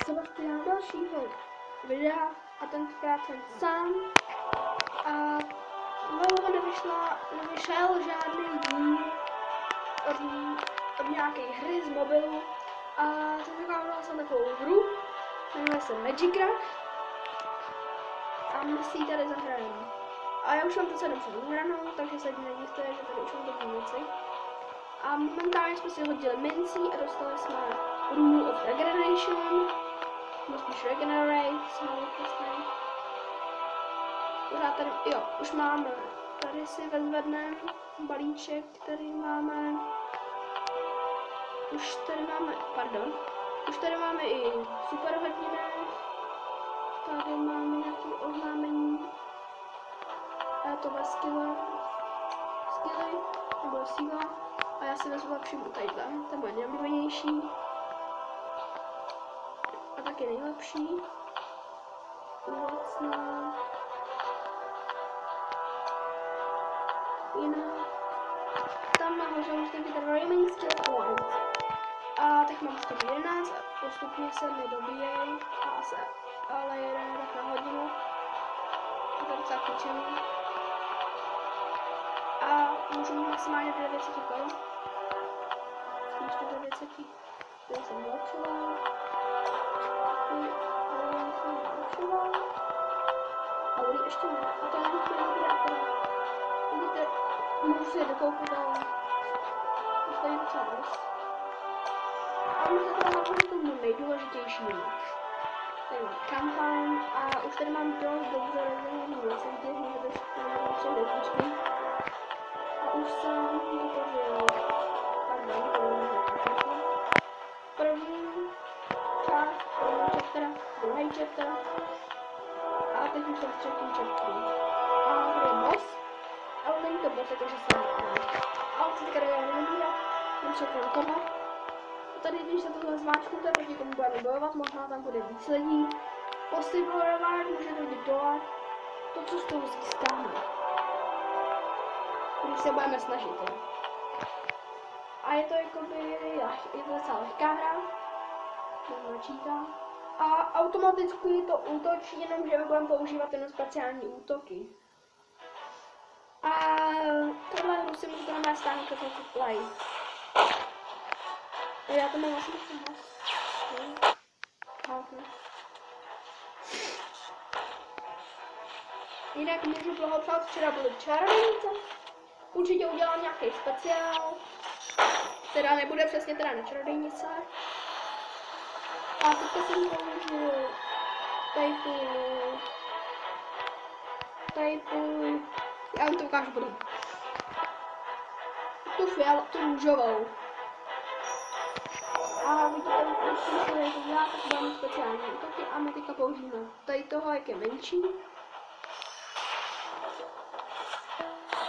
Sebastiana dalšího videa a tentokrát jsem sám a dlouho nevyšel žádný díl od nějaké hry z mobilu a tentokrát jsem takovou hru, jmenuje se Magicraft a my si ji tady zahrajeme. A já už mám docela dobře vyhranou, takže se nedivte, že tady už mám dobré věci. A momentálně jsme si hodili mincí a dostali jsme Rule of Regeneration, nebo spíš Regenerate, jsme vlastně. Pořád tady, jo, už máme, tady si vezvedneme balíček, který máme, už tady máme i superhrdiny, tady máme nějaké oznámení, a je to ve skilly, nebo síla, a já si vezmu lepší u tadyhle, ten bude nejoblíbenější a taky nejlepší, úvacná, jiná, tam nahoře už taky ten Remaining Skill Points a tak mám 111 a postupně se mi dobíjej ale jeden tak na hodinu, to je docela klíčený. A můžu mít maximálně 900 korun. Ještě 900, tady jsem vylepšoval. A tady ještě ne. A to jenom chvíli nebude akorát. Vidíte, můžu si je dokoupit, ale už tady docela dost. A můžu teda nakonec tomu nejdůležitějšímu. Tady mám kampaň a už tady mám dost dobře rozdělený věci, kde můžete všechny hvězdičky. A už jsem vytvořil první část, první chapter, druhý chapter a teď už jsem v třetím chapteru. A tady je boss, ale není to boss, jakože jsem a on se teďka nevybírá, mám všechno tohle. A tady, když se tohle zmáčknete, proti komu budeme bojovat, možná tam bude víc lidí. Posty bojovat, můžete vidět dole, to, co z toho získáme. Když se budeme snažit. Jo. A je to jakoby, je to docela lehká hra, načítá. A automaticky to útočí, jenom že my budeme používat jenom speciální útoky. A tohle hru si můžete na mé stránce Play. Já to mám vlastně jinak můžu blahopřát, včera byly čarodějnice. Určitě udělám nějaký speciál, teda nebude přesně teda na čarodějnice. A teďka jsem použil typu, já vám to ukážu potom. Tu růžovou. A vidíte, když se to dělá, tak dáme speciální útoky a my teďka použijeme tady toho, jak je menší.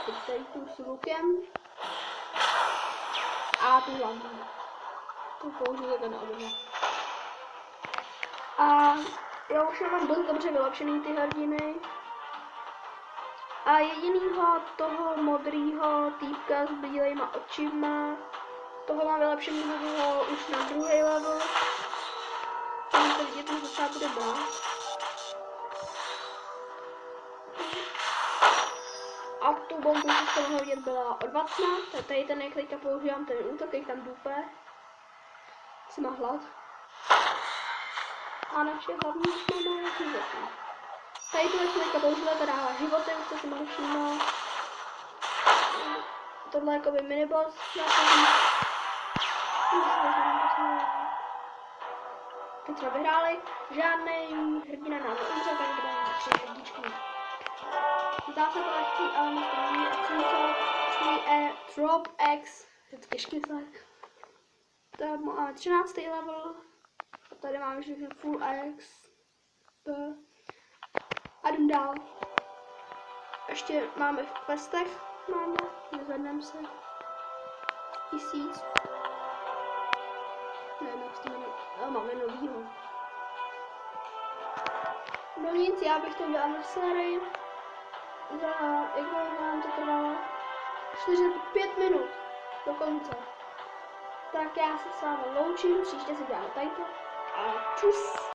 Teď tady tu s lukem. A tu hlavní. Tu použijete na obě. A já už mám dost dobře vylepšený ty hrdiny. A jedinýho toho modrýho týpka s bílejma očima, toho mám vylepšenýho už na druhý level. Tam to vidět, že docela bude brát. A tu bombu, co jsem mohla vidět, byla odvacná. Tady ten, jak teďka používám ten útok, jak tam dupe. Si má hlad. A naše hlavní máme životy. Tady tu jsem teďka použila, to dává životy, už to si mohli všimnout. Tohle je jakoby miniboss. Teď jsme vyhráli, žádný hrdina nám neumře, takže dáme 3 hrdíčky. Zdá se to lehký, ale my to není a Drop X, je to těžký sled. Tady máme 13. level, a tady máme všechno Full X. A jdem dál. Ještě máme v questech, nezvedneme se. 1000. Nevím, jak se to jmenuje, ale máme novýho. No nic, já bych to dělala na sérii. Jak vám to trvalo? 5 minut do konce. Tak já se s vámi loučím, příště si děláme tajto a čus.